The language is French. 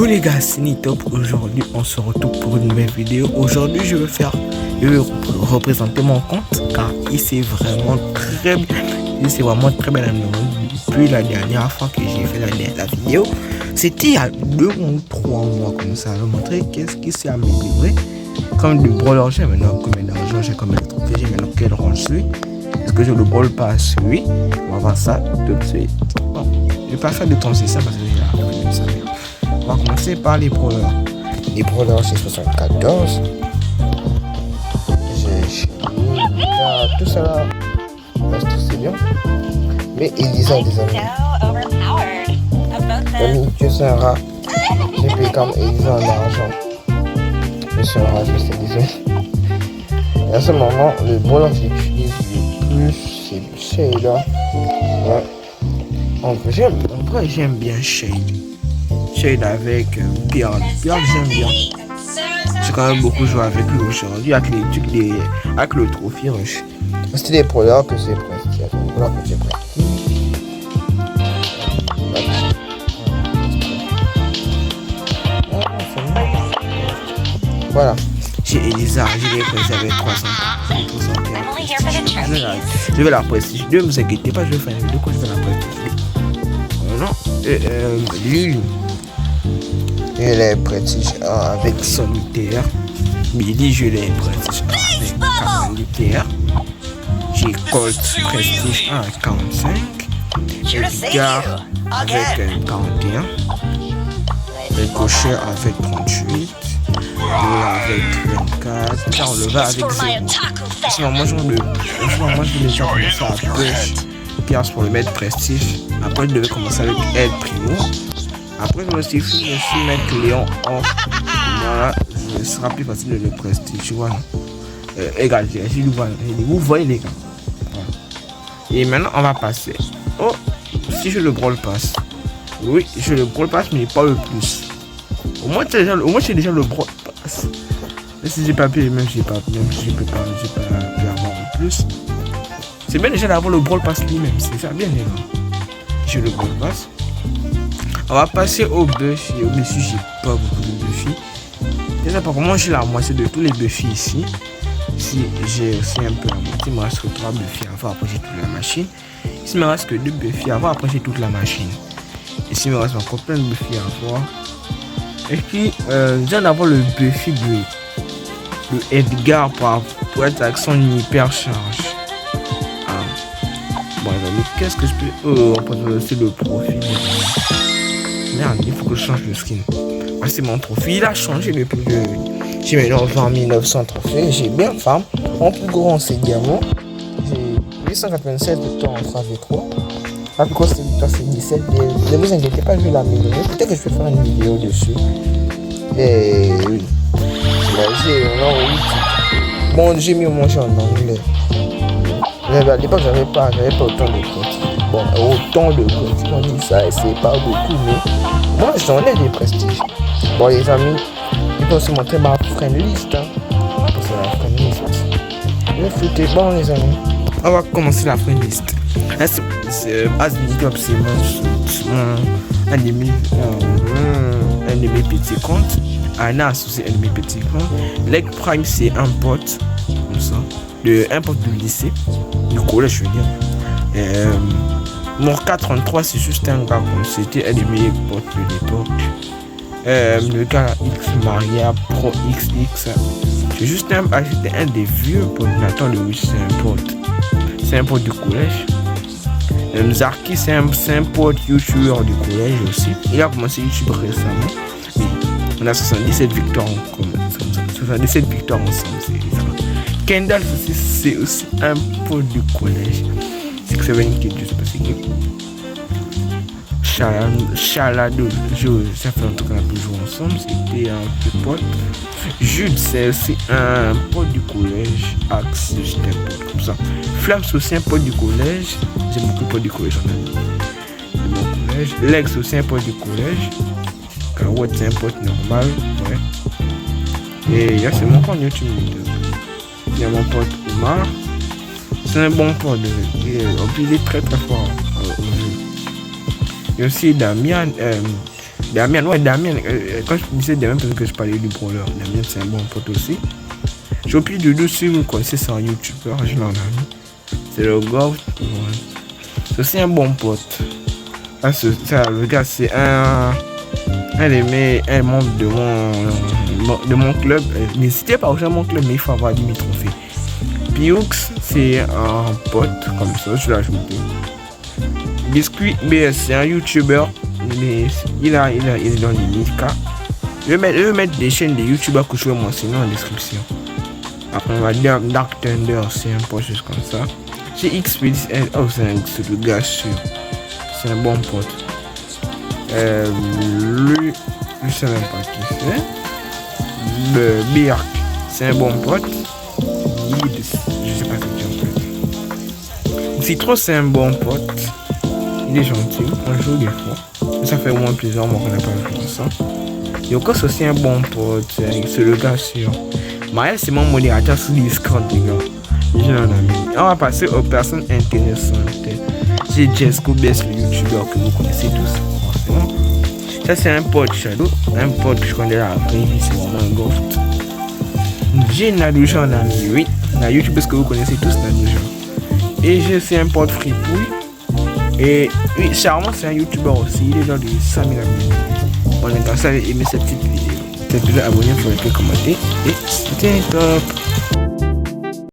les gars, c'est Nitop. Aujourd'hui on se retrouve pour une nouvelle vidéo. Aujourd'hui je vais représenter mon compte car il s'est vraiment très bien amélioré depuis la dernière fois que j'ai fait la vidéo. C'était il y a 2 ou 3 mois comme ça. Je vais montrer qu'est-ce qui s'est amélioré. Comme du brawler, j'ai maintenant combien d'argent, j'ai combien de trophées, j'ai maintenant quel rang je suis. Est-ce que je le brawl pass? Oui. On va voir ça tout de suite. Bon, je vais pas faire de temps, c'est ça parce que j'ai appris de ça. On va commencer par les brawlers. Les brawlers, c'est 74. J'ai tout ça là. C'est bien. Mais Elisa, des amis. Amis, je suis un rat. J'ai payé comme Elisa en argent. Je suis un rat, je suis désolé. Et à ce moment, le brawler que j'utilise le plus, c'est celui-là. Ouais. En vrai, j'aime bien Shade avec Pierre. Pierre, j'aime bien. J'ai quand même beaucoup joué avec lui aujourd'hui, avec les trucs avec le trophée rush. C'était des brawlers que j'ai presque. Voilà. J'ai Elisa, j'ai les avec 300. Je vais la prestige 2, ne vous inquiétez pas, je vais faire une vidéo quand je vais la prestige 2. Lulu. Je l'ai prestige 1 avec solitaire. Billy, je l'ai prestige 1 avec solitaire. J'ai Colt prestige 1 avec 45. Edgar avec 41. Ricochet avec 38. Avec 24, là on le va avec 0. Sinon moi je vais déjà commencer à push Pierce pour le mettre prestige. Après je devais commencer avec El Primo. Après je me suis mettre Léon en. Voilà, ce sera plus facile de le prestige. Voilà. Égalité, vous voyez les gars. Voilà. Et maintenant on va passer. Oh, si je le brawl pass. Oui, je le brawl pass mais pas le plus. Au moins c'est déjà le brawl. Mais si j'ai pas pu, même si je peux pas avoir le plus. C'est bien déjà d'avoir le brawl pass lui-même, c'est ça bien les gars. J'ai le brawl pass. On va passer au Buffy. Au Buffy, j'ai pas beaucoup de Buffy. Déjà par contre, moi j'ai la moitié de tous les Buffy ici. Ici j'ai aussi un peu la moitié. Il me reste que 3 Buffy à avoir, après j'ai toute la machine. Ici il me reste que 2 Buffy à avoir, après j'ai toute la machine. Ici il me reste encore plein de Buffy à avoir. Et puis, je viens d'avoir le Buffy de Edgar pour être avec son hyper charge. Bon, les amis, qu'est-ce que je peux. Oh, on peut aussi le profil. Merde, il faut que je change le skin. Ah, c'est mon trophée. Il a changé depuis que j'ai maintenant 20 900 trophées. J'ai bien farm. En plus gros, c'est diamant. J'ai 887 de temps en FAV3. Après quoi c'est 17. Ne vous inquiétez pas, je vais l'améliorer. Peut-être que je vais faire une vidéo dessus. Et oui. Bon, j'ai mis au moins en anglais. À l'époque, j'avais pas autant de pratiques. Bon, autant de pratiques, on dit ça, et c'est pas beaucoup, mais moi j'en ai des prestiges. Bon, les amis, je peux aussi montrer ma friend list. C'est la friend list. Le foot est bon, les amis. On va commencer la friend list. C'est un de mes petits comptes. Anna c'est un de mes petits comptes. Leg Prime c'est un pote comme ça, un pote du lycée, du collège je veux dire. Morka 33 c'est juste un gars comme c'était un de mes potes de l'époque. Le gars X Maria Pro XX c'est juste ajouté un des vieux potes. Nathan de Wish c'est un pote du collège. Zarki c'est un pote youtubeur du collège aussi. Il a commencé YouTube récemment. Mais on a 77 victoires en commun. 77 victoires ensemble. Kendall aussi c'est aussi un pote du collège. C'est que ça va une question spécifique. Chalado, ça fait longtemps qu'on a pu jouer ensemble. C'était un peu pote. Jude c'est aussi un pote du collège. Axe juste un pote comme ça. Flamme c'est aussi un pote du collège. J'ai beaucoup de potes du collège en collège. Lex aussi un pote du collège. Carotte c'est un pote normal. Ouais. Et là c'est mon compte YouTube. Il y a mon pote Omar. C'est un bon pote. Il est très très fort au jeu. Il y a aussi Damian. Damien, ouais, Damien, quand je disais Damien, parce que je parlais du brawler, Damien c'est un bon pote aussi. J'ai oublié de dire si vous connaissez, c'est un youtubeur, je l'en ai. C'est le gars, c'est aussi un bon pote. Ah, le gars, c'est un membre de mon club. N'hésitez pas à rejoindre mon club, mais il faut avoir 10 000 trophées. Pioux, c'est un pote, comme ça, je l'ai ajouté. Biscuit BS, c'est un youtubeur, mais il est dans les 1000K. Je vais mettre des chaînes de youtubeurs que je vais mentionner en description. Après, on va dire Dark Thunder, c'est un pote juste comme ça. J'ai XPDN, oh, c'est le gars sûr. C'est un bon pote. Lui, je sais même pas qui c'est. Le Birk, c'est un bon pote. Je sais pas c'est qui en fait. Citro, c'est un bon pote. Il est gentil, on joue des fois. Ça fait au moins plusieurs mois qu'on n'a pas joué ensemble. Yoko, c'est aussi un bon pote. C'est le gars sûr. Maël, c'est mon modérateur sur Discord, les gars. J'ai un ami. On va passer aux personnes intéressantes. J'ai Jesco Best, le youtubeur que vous connaissez tous, forcément. Ça, c'est un pote Shadow. Un pote que je connais la vraie vie, c'est vraiment un ghost. J'ai Nadouja en ami, oui. La youtubeuse que vous connaissez tous, Nadouja. Et j'ai aussi un pote Fripouille. Et oui, Charmant, c'est un youtubeur aussi. Il est dans les 5000 abonnés. On est dans ça, aimer cette petite vidéo. Faites plaisir, abonnez-vous, commenter. Et c'était top.